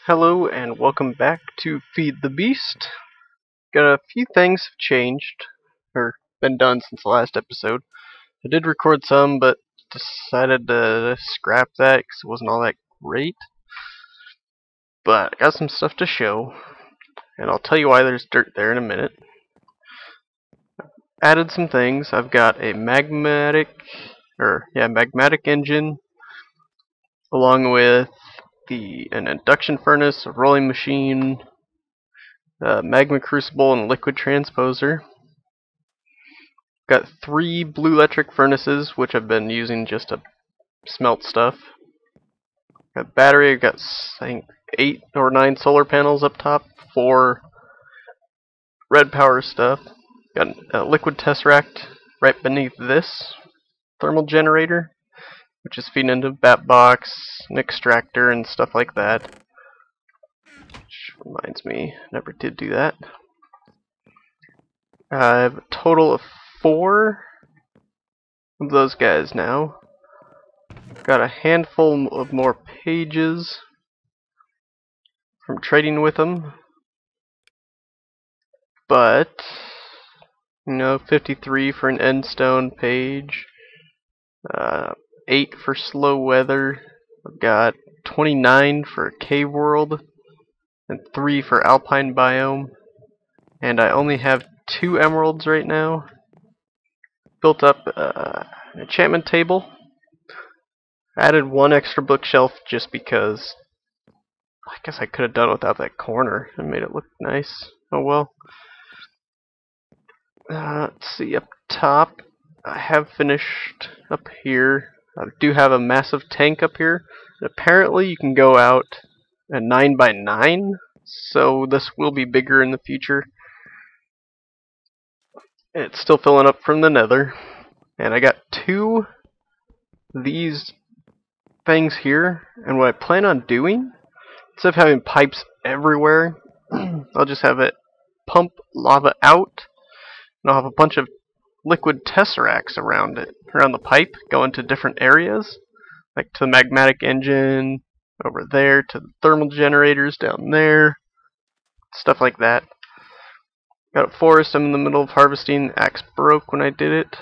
Hello and welcome back to Feed the Beast. Got a few things have changed, or been done since the last episode. I did record some, but decided to scrap that because it wasn't all that great. But I got some stuff to show, and I'll tell you why there's dirt there in a minute. Added some things. I've got a magmatic engine, along with an induction furnace, a rolling machine, magma crucible, and liquid transposer. Got 3 blue electric furnaces, which I've been using just to smelt stuff. Got battery. I've got, I think, 8 or 9 solar panels up top for red power stuff. Got a liquid tesseract right beneath this thermal generator, which is feeding into bat box, an extractor, and stuff like that. Which reminds me, never did do that. I have a total of 4 of those guys now. Got a handful of more pages from trading with them, but 53 for an endstone page, 8 for slow weather. I've got 29 for cave world, and 3 for alpine biome. And I only have 2 emeralds right now. Built up an enchantment table. Added 1 extra bookshelf just because I guess I could have done without that corner and made it look nice. Oh well. Let's see, up top, I have finished up here. I do have a massive tank up here. And apparently you can go out at 9x9, so this will be bigger in the future. It's still filling up from the nether. And I got 2 of these things here, and what I plan on doing, instead of having pipes everywhere, I'll just have it pump lava out, and I'll have a bunch of liquid tesseracts around the pipe, going to different areas, like to the magmatic engine over there, to the thermal generators down there, stuff like that. Got a forest I'm in the middle of harvesting. The axe broke when I did it.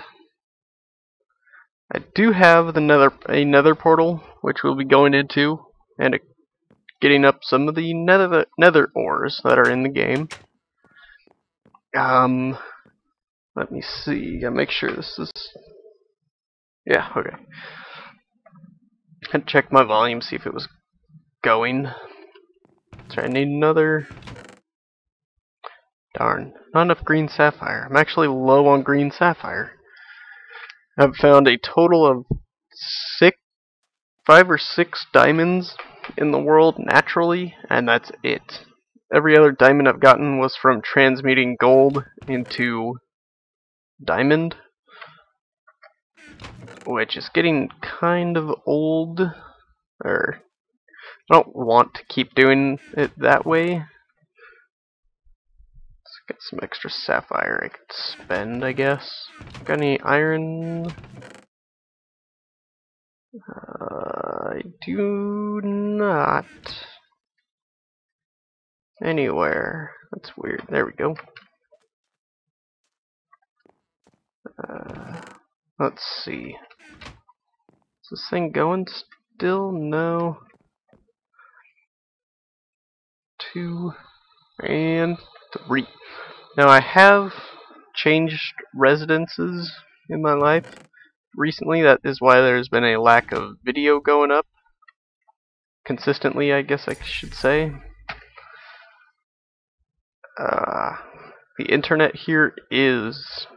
I do have a nether portal, which we'll be going into, and getting up some of the nether ores that are in the game. Let me see. Gotta make sure this is. Yeah, okay. I'd check my volume, see if it was going. So I need another. Darn, not enough green sapphire. I'm actually low on green sapphire. I've found a total of 5 or 6 diamonds in the world naturally, and that's it. Every other diamond I've gotten was from transmuting gold into diamond, which is getting kind of old, or I don't want to keep doing it that way. Let's get some extra sapphire I could spend, I guess. Got any iron? I do not. Anywhere. That's weird. There we go. Let's see. Is this thing going still? No. 2 and 3. Now I have changed residences in my life recently. That is why there's been a lack of video going up consistently, I guess I should say. The internet here is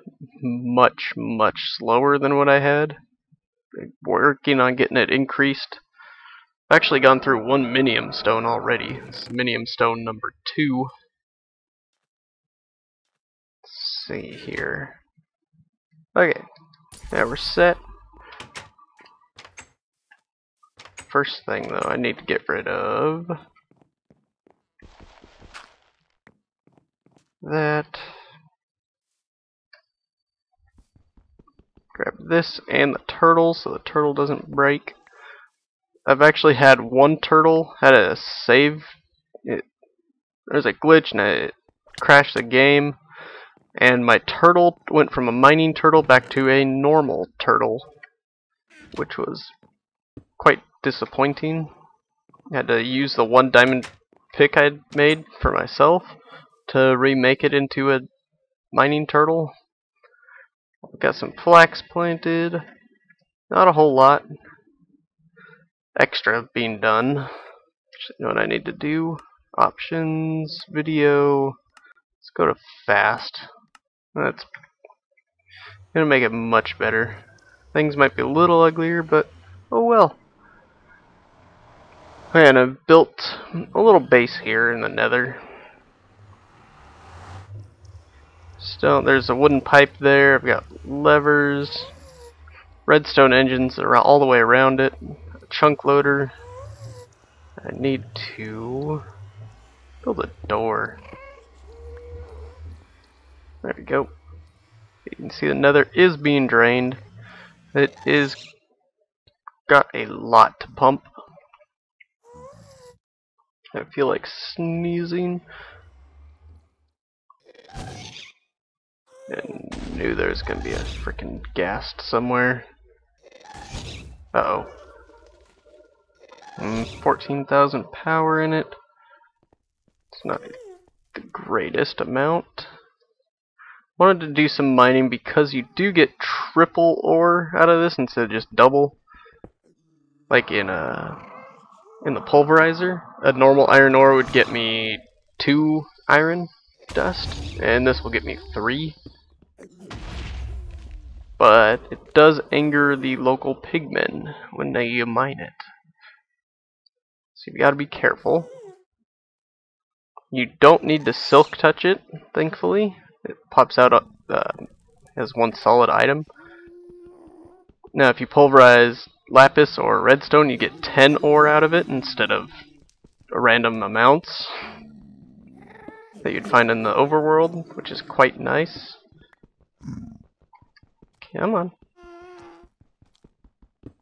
much slower than what I had. I'm working on getting it increased. I've actually gone through 1 minium stone already. It's minium stone number 2. Let's see here. Okay, now we're set. First thing though, I need to get rid of that. Grab this and the turtle so the turtle doesn't break. I've actually had 1 turtle had a save there's a glitch and it crashed the game, and my turtle went from a mining turtle back to a normal turtle, which was quite disappointing. I had to use the one diamond pick I'd made for myself to remake it into a mining turtle. Got some flax planted, not a whole lot extra being done. Just know what I need to do. Options, video, let's go to fast. That's gonna make it much better. Things might be a little uglier, but oh well. And I've built a little base here in the Nether. Still, there's a wooden pipe there. I've got levers, redstone engines around all the way around it, a chunk loader. I need to build a door. There we go. You can see the Nether is being drained. It is got a lot to pump. I feel like sneezing. And knew there was gonna be a freaking ghast somewhere. Uh oh. 14,000 power in it. It's not the greatest amount. Wanted to do some mining because you do get triple ore out of this instead of just double. Like in the pulverizer, a normal iron ore would get me 2 iron dust, and this will get me 3. But it does anger the local pigmen when they mine it. So you gotta be careful. You don't need to silk touch it, thankfully. It pops out as one solid item. Now if you pulverize lapis or redstone, you get 10 ore out of it instead of random amounts that you'd find in the overworld, which is quite nice. Come on.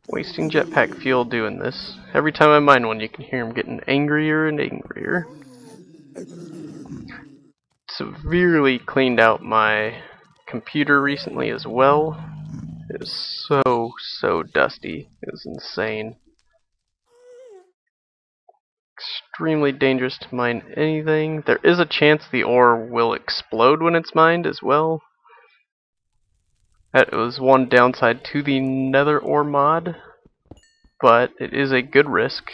Wasting jetpack fuel doing this. Every time I mine one, you can hear him getting angrier and angrier. Severely cleaned out my computer recently as well. It was so dusty. It was insane. Extremely dangerous to mine anything. There is a chance the ore will explode when it's mined as well. That was one downside to the Nether ore mod, but it is a good risk.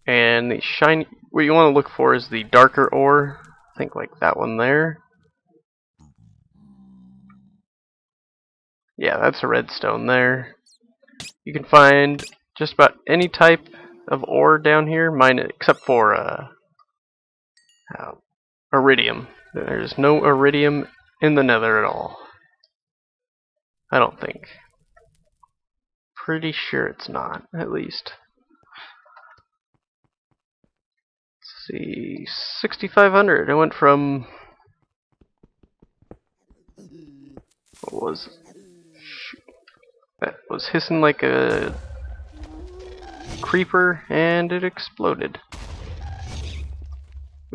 And the shiny, what you want to look for is the darker ore. I think like that one there. Yeah, that's a redstone there. You can find just about any type of ore down here, mine it except for iridium. There's no iridium in the Nether at all. I don't think. Pretty sure it's not, at least. Let's see, 6,500. It went from what was that was hissing like a creeper, and it exploded.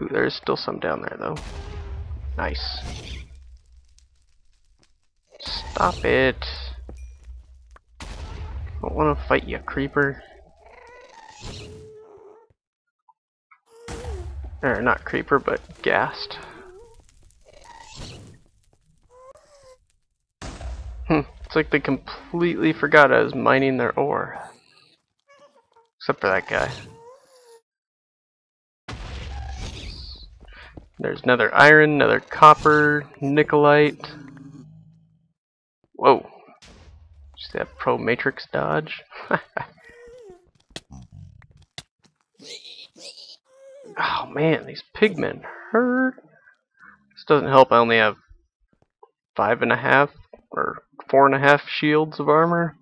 Ooh, there's still some down there though. Nice. Stop it. Don't want to fight you, creeper. Or not creeper, but ghast. It's like they completely forgot I was mining their ore. Except for that guy. There's nether iron, nether copper, nickelite. Whoa. Just that pro matrix dodge. Oh man, these pigmen hurt. This doesn't help. I only have 5.5 or 4.5 shields of armor.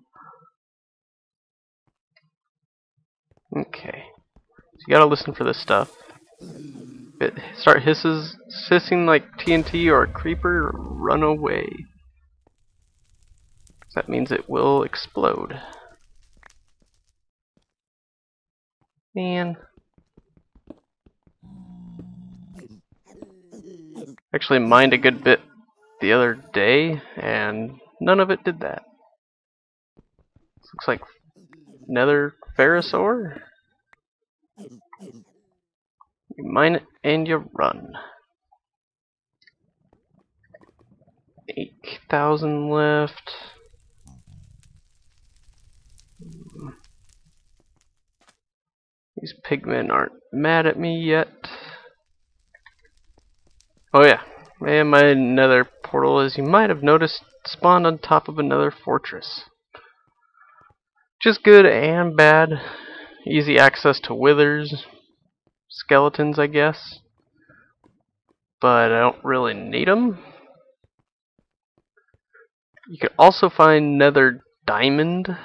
Okay, so you gotta listen for this stuff. If it start hissing like TNT or a creeper, run away. That means it will explode. Man. Actually mined a good bit the other day, and none of it did that. This looks like Nether ferrous ore. You mine it and you run. 8,000 left. These pigmen aren't mad at me yet. Oh yeah, and my nether portal, as you might have noticed, spawned on top of another fortress. Just good and bad. Easy access to withers, skeletons, I guess. But I don't really need them. You can also find nether diamond,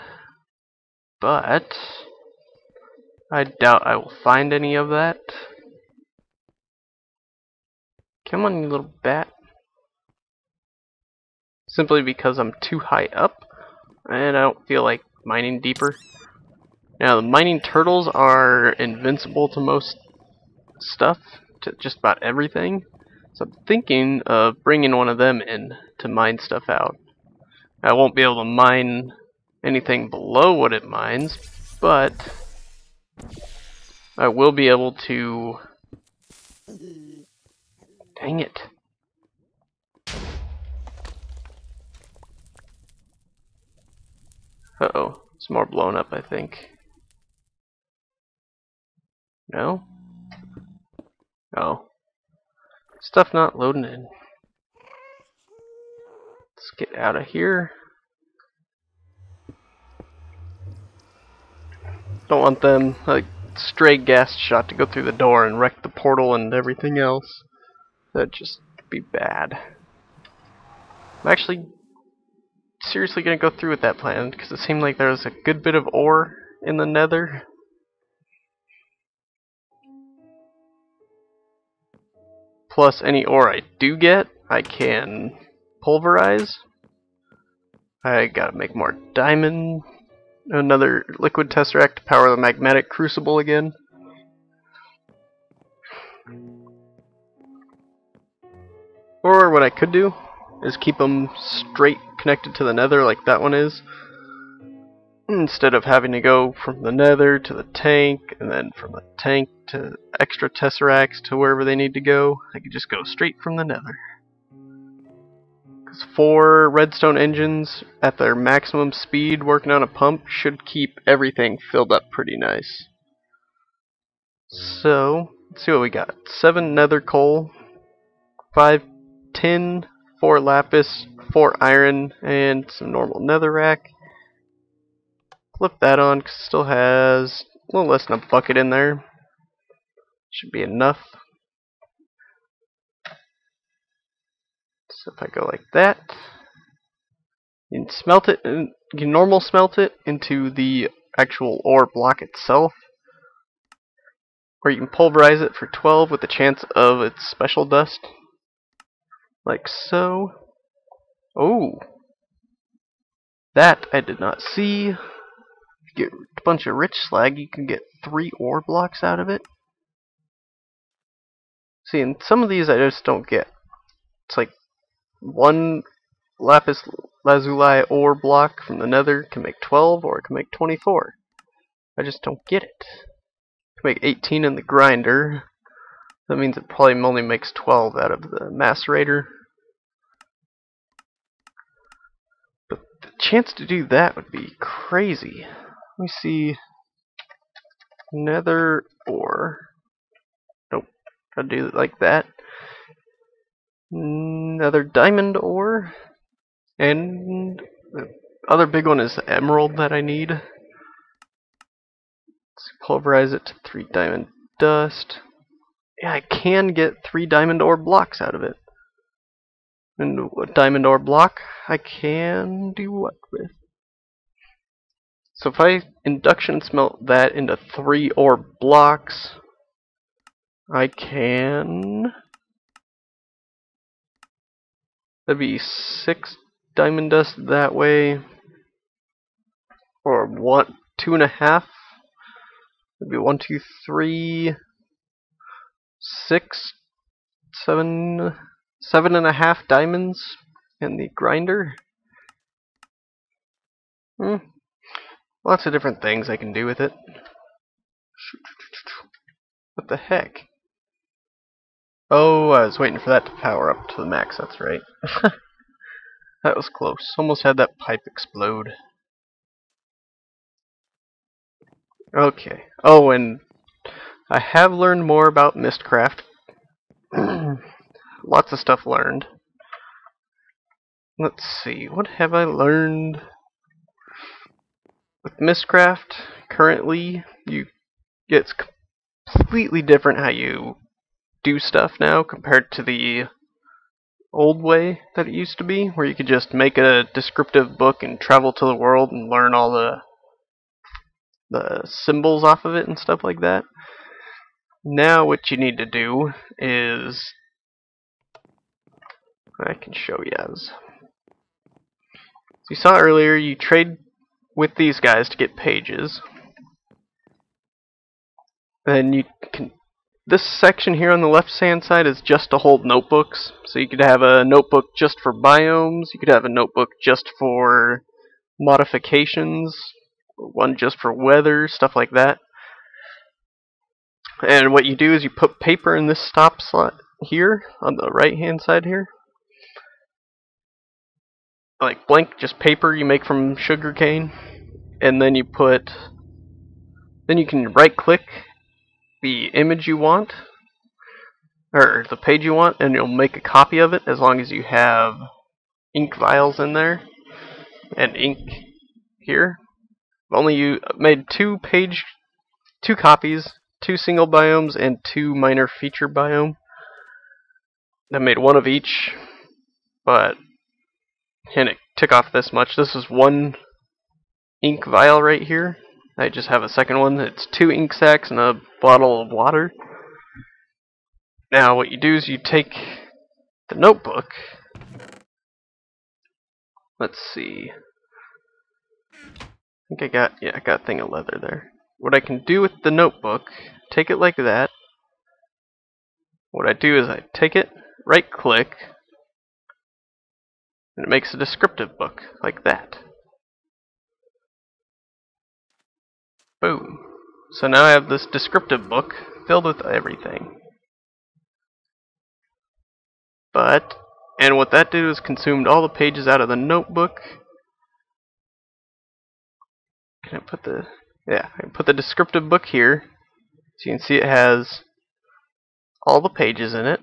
but I doubt I will find any of that. Come on, you little bat. Simply because I'm too high up, and I don't feel like mining deeper. Now, the mining turtles are invincible to most stuff, to just about everything. So I'm thinking of bringing one of them in to mine stuff out. I won't be able to mine anything below what it mines, but I will be able to... Dang it. Uh-oh. It's more blown up, I think. No? Oh. Stuff not loading in. Let's get out of here. Don't want them, like, stray gas shot to go through the door and wreck the portal and everything else. That'd just be bad. I'm actually seriously gonna go through with that plan, because it seemed like there was a good bit of ore in the nether. Plus, any ore I do get, I can pulverize. I gotta make more diamond. Another liquid tesseract to power the magmatic crucible again. Or what I could do is keep them straight connected to the nether like that one is. Instead of having to go from the nether to the tank, and then from the tank to extra tesseracts to wherever they need to go, I could just go straight from the nether. Because 4 redstone engines at their maximum speed working on a pump should keep everything filled up pretty nice. So, let's see what we got. 7 nether coal, 5 tin, 4 lapis, 4 iron, and some normal netherrack. Flip that on because it still has a little less than a bucket in there. Should be enough. So if I go like that, you can smelt it, and you can normal smelt it into the actual ore block itself, or you can pulverize it for 12 with the chance of its special dust, like so. Oh, that I did not see. If you get a bunch of rich slag, you can get 3 ore blocks out of it. See, and some of these I just don't get. It's like 1 lapis lazuli ore block from the nether can make 12, or it can make 24. I just don't get it. It can make 18 in the grinder. That means it probably only makes 12 out of the macerator. But the chance to do that would be crazy. Let me see. Nether ore. Nope. I'll do it like that. Another diamond ore. And the other big one is the emerald that I need. Let's pulverize it to 3 diamond dust. Yeah, I can get 3 diamond ore blocks out of it. And a diamond ore block I can do what with? So if I induction smelt that into 3 ore blocks, I can... That'd be 6 diamond dust that way, or 2.5 It'd be 1, 2, 3, 6, 7, 7.5 diamonds in the grinder. Lots of different things I can do with it. What the heck? Oh, I was waiting for that to power up to the max, that's right. That was close. Almost had that pipe explode. Okay. Oh, and I have learned more about Mistcraft. Lots of stuff learned. Let's see, what have I learned? With Mistcraft, currently, it's completely different how you do stuff now compared to the old way that it used to be, where you could just make a descriptive book and travel to the world and learn all the symbols off of it and stuff like that. Now what you need to do is, I can show you as. You saw earlier, you trade with these guys to get pages. Then you can. This section here on the left hand side is just to hold notebooks. So you could have a notebook just for biomes, you could have a notebook just for modifications, one just for weather, stuff like that. And what you do is you put paper in this stop slot here on the right hand side here. Like blank, just paper you make from sugarcane. And then you can right click the image you want, or the page you want, and you'll make a copy of it as long as you have ink vials in there and ink here. Only you made two copies, 2 single biomes and 2 minor feature biome. I made one of each, but and it took off this much. This is 1 ink vial right here. I just have a second one. It's 2 ink sacs and a bottle of water. Now what you do is you take the notebook. Let's see. I think I got a thing of leather there. What I can do with the notebook, take it like that. What I do is I take it, right click, and it makes a descriptive book like that. Boom. So now I have this descriptive book filled with everything. And what that did is consumed all the pages out of the notebook. Can I put I can put the descriptive book here. So you can see it has all the pages in it.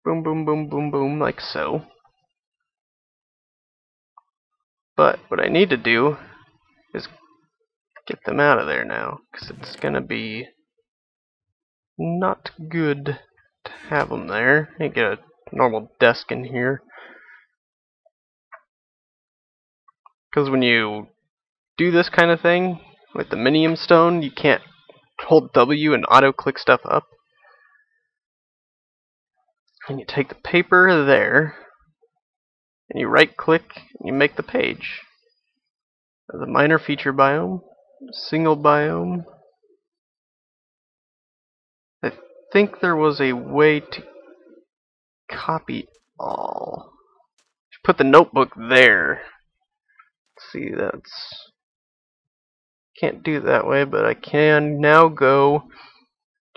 Boom, boom, boom, boom, boom, like so. But what I need to do is get them out of there now, because it's going to be not good to have them there. I get a normal desk in here. Because when you do this kind of thing with the minium stone, you can't hold W and auto-click stuff up. And you take the paper there, and you right-click, and you make the page. The minor feature biome, single biome. I think there was a way to copy all. Put the notebook there. See, can't do it that way, but I can now go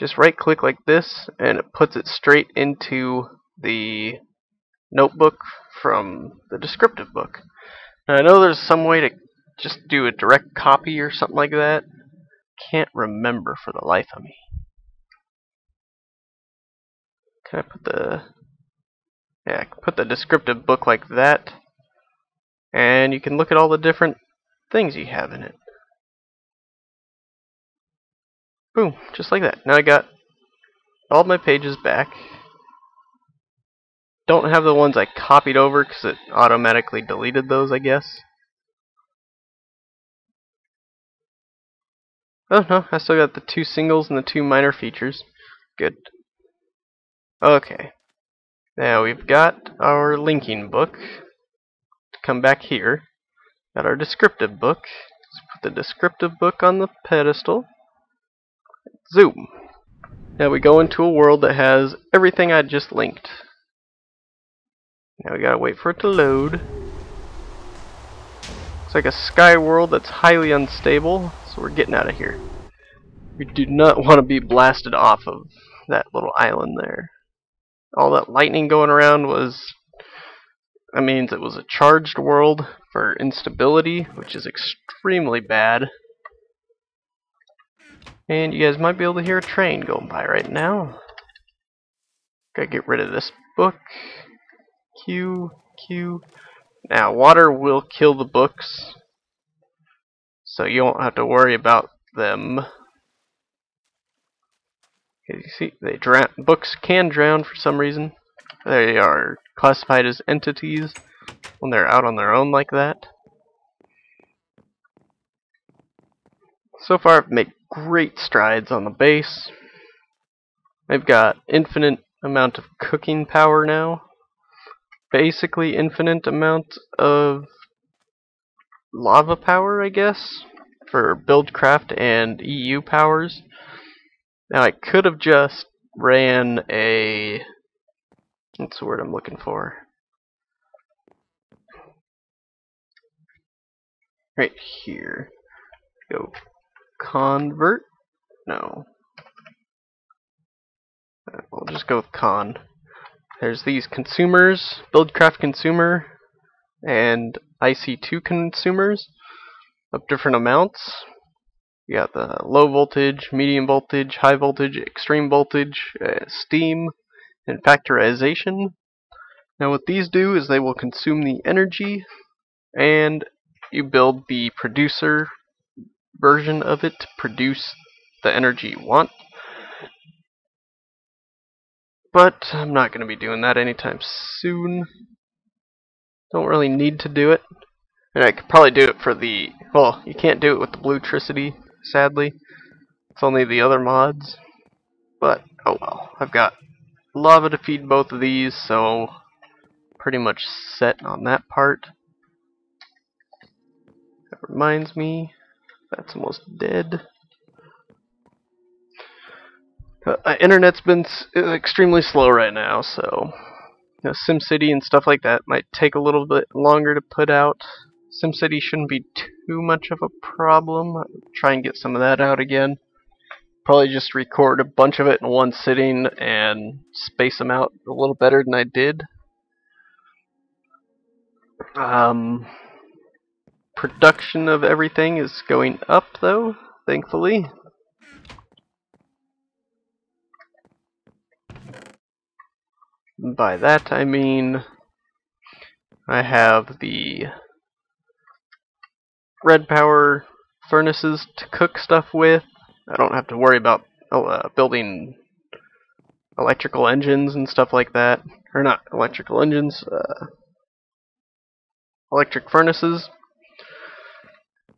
just right click like this and it puts it straight into the notebook from the descriptive book. Now I know there's some way to just do a direct copy or something like that. Can't remember for the life of me. Can I put I can put the descriptive book like that, and you can look at all the different things you have in it. Boom, just like that. Now I got all my pages back. Don't have the ones I copied over because it automatically deleted those, I guess. Oh no, I still got the 2 singles and the 2 minor features. Good. Okay. Now we've got our linking book. Come back here. Got our descriptive book. Let's put the descriptive book on the pedestal. Zoom. Now we go into a world that has everything I just linked. Now we gotta wait for it to load. It's like a sky world that's highly unstable, so we're getting out of here. We do not want to be blasted off of that little island there. All that lightning going around that means it was a charged world for instability, which is extremely bad. And you guys might be able to hear a train going by right now. Gotta get rid of this book. Q. Now, water will kill the books, so you won't have to worry about them. Okay, you see, books can drown for some reason. They are classified as entities when they're out on their own like that. So far, I've made great strides on the base. I've got infinite amount of cooking power now. Basically infinite amount of lava power, I guess, for buildcraft and EU powers. Now I could have just ran a... what's the word I'm looking for? Right here. Go convert? No. We'll just go with con. There's these consumers, buildcraft consumer, and IC2 consumers of different amounts. You got the low voltage, medium voltage, high voltage, extreme voltage, steam, and factorization. Now what these do is they will consume the energy, and you build the producer version of it to produce the energy you want. But I'm not going to be doing that anytime soon. Don't really need to do it. And I could probably do it for the... well, you can't do it with the Bluetricity, sadly. It's only the other mods. But, oh well. I've got lava to feed both of these, so pretty much set on that part. That reminds me, that's almost dead. Internet's been extremely slow right now, so SimCity and stuff like that might take a little bit longer to put out. SimCity shouldn't be too much of a problem. I'll try and get some of that out again. Probably just record a bunch of it in one sitting and space them out a little better than I did. Production of everything is going up though, thankfully. By that I mean I have the red power furnaces to cook stuff with. I don't have to worry about building electrical engines and stuff like that. Or not electrical engines, electric furnaces.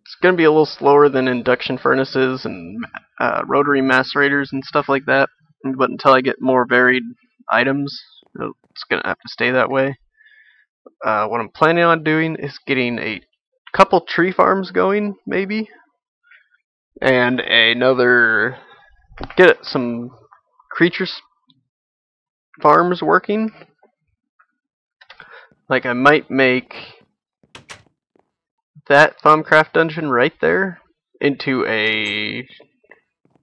It's going to be a little slower than induction furnaces and rotary macerators and stuff like that. But until I get more varied items, it's going to have to stay that way. What I'm planning on doing is getting a couple tree farms going, maybe. And get some creatures farms working. Like I might make that Thaumcraft dungeon right there into a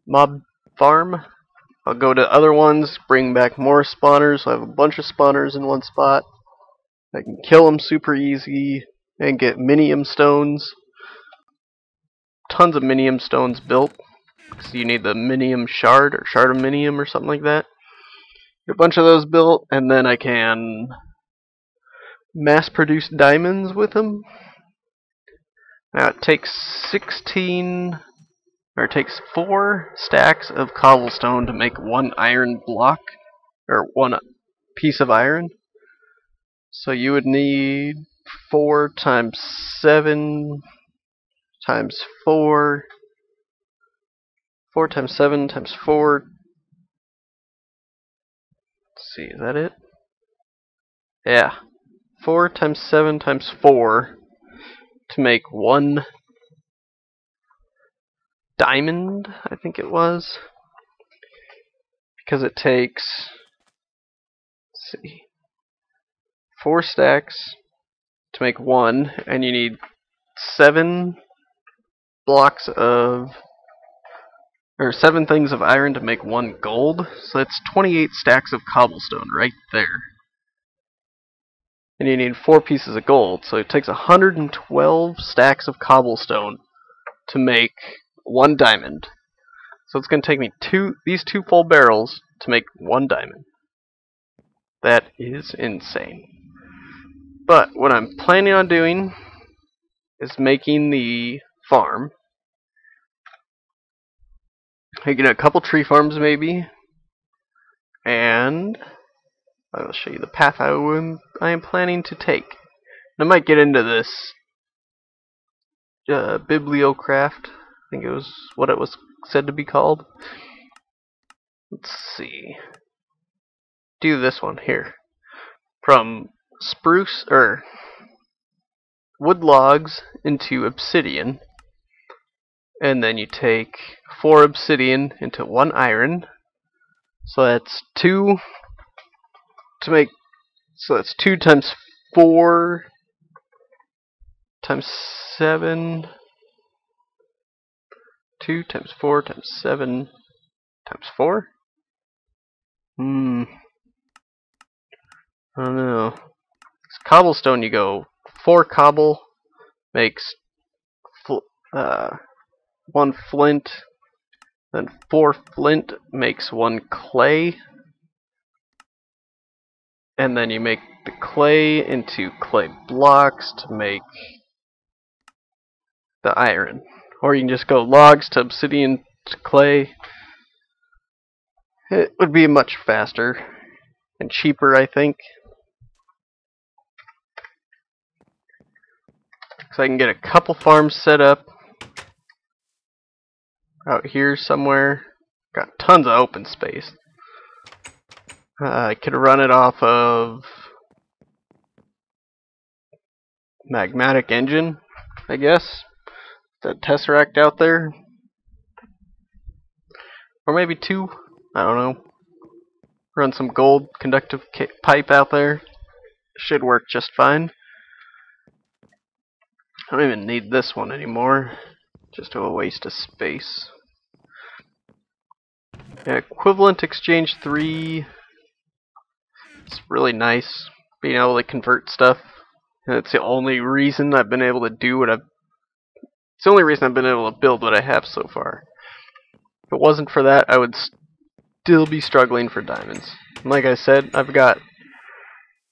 mob farm. I'll go to other ones, bring back more spawners. So I have a bunch of spawners in one spot. I can kill them super easy and get minium stones. Tons of minium stones built. So you need the minium shard or shard of minium or something like that. Get a bunch of those built, and then I can mass produce diamonds with them. Now it takes 4 stacks of cobblestone to make one iron block, or one piece of iron. So you would need 4 times 7 times 4. 4 times 7 times 4. Let's see, is that it? Yeah. 4 times 7 times 4 to make one diamond, I think it was, because it takes, let's see, 4 stacks to make 1, and you need 7 blocks of, or 7 things of iron to make 1 gold. So that's 28 stacks of cobblestone right there. And you need 4 pieces of gold, so it takes 112 stacks of cobblestone to make 1 diamond. So it's going to take me these 2 full barrels to make 1 diamond. That is insane. But what I'm planning on doing is making the farm. Making a couple tree farms maybe. And I will show you the path I am planning to take. I might get into this bibliocraft. I think it was what it was said to be called. Let's see. Do this one here. From spruce or wood logs into obsidian, and then you take 4 obsidian into 1 iron. So that's 2 to make. So that's 2 times 4 times 7. 2 times 4 times 7 times 4? I don't know. It's cobblestone, you go 4 cobble makes 1 flint, then 4 flint makes 1 clay, and then you make the clay into clay blocks to make the iron. Or you can just go logs to obsidian to clay. It would be much faster and cheaper, I think. So I can get a couple farms set up out here somewhere. Got tons of open space. I could run it off of magmatic engine, I guess. That tesseract out there. Or maybe 2. I don't know. Run some gold conductive pipe out there. Should work just fine. I don't even need this one anymore. Just a waste of space. Yeah, equivalent exchange 3. It's really nice being able to convert stuff. And it's the only reason I've been able to do what I've. It's the only reason I've been able to build what I have so far. If it wasn't for that, I would still be struggling for diamonds. And like I said, I've got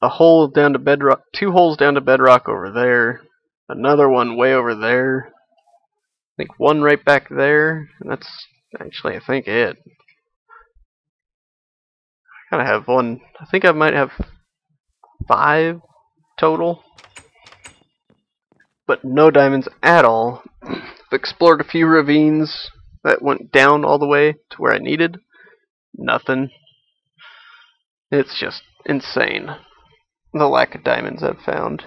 a hole down to bedrock, 2 holes down to bedrock over there, another one way over there, I think 1 right back there, and that's actually, I think, it. I kind of have 1, I think I might have 5 total, but no diamonds at all. I've explored a few ravines that went down all the way to where I needed. Nothing. It's just insane, the lack of diamonds I've found.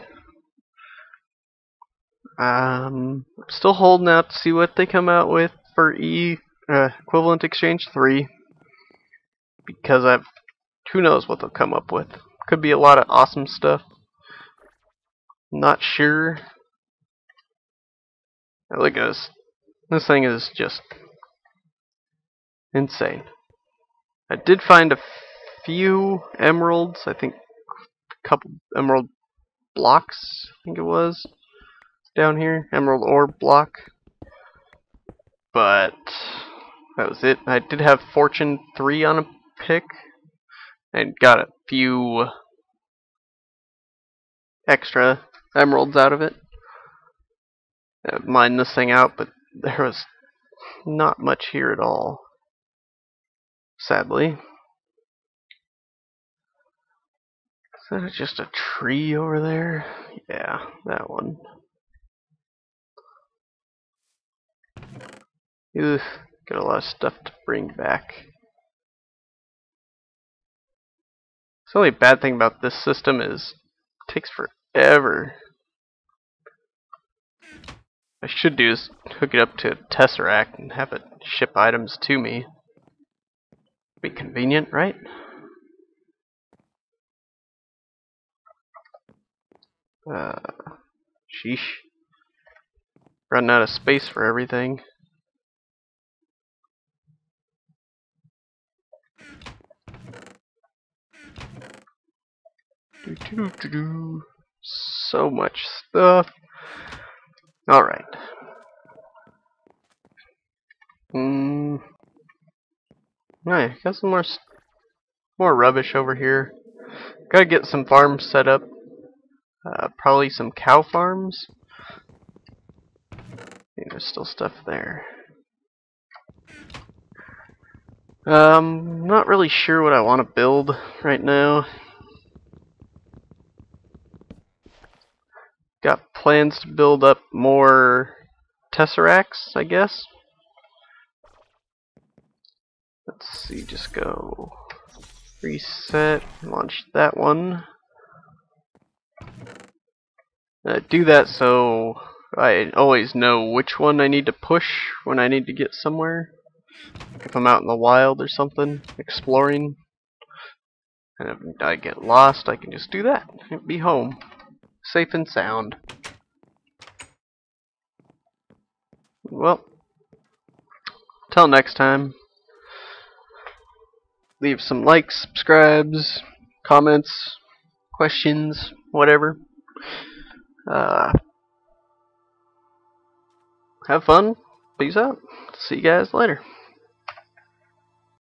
I'm still holding out to see what they come out with for equivalent exchange 3, because who knows what they'll come up with. Could be a lot of awesome stuff. Not sure. Look at this. This thing is just insane. I did find a few emeralds. I think a couple emerald blocks, I think it was, down here. Emerald ore block. But that was it. I did have fortune 3 on a pick. And got a few extra emeralds out of it. Mined this thing out, but there was not much here at all, sadly. Is that just a tree over there? Yeah, that one. Ugh, got a lot of stuff to bring back. The only bad thing about this system is it takes forever. I should do is hook it up to a Tesseract and have it ship items to me. Be convenient, right? Sheesh. Running out of space for everything. So much stuff. Alright. Alright, got some more rubbish over here. Gotta get some farms set up. Probably some cow farms. There's still stuff there. Not really sure what I want to build right now. Got plans to build up more Tesseracts, I guess. Let's see, just go reset, launch that one. Do that so I always know which one I need to push when I need to get somewhere. If I'm out in the wild or something, exploring, and if I get lost, I can just do that and be home, safe and sound. Well, till next time, leave some likes, subscribes, comments, questions, whatever. Have fun. Peace out. See you guys later.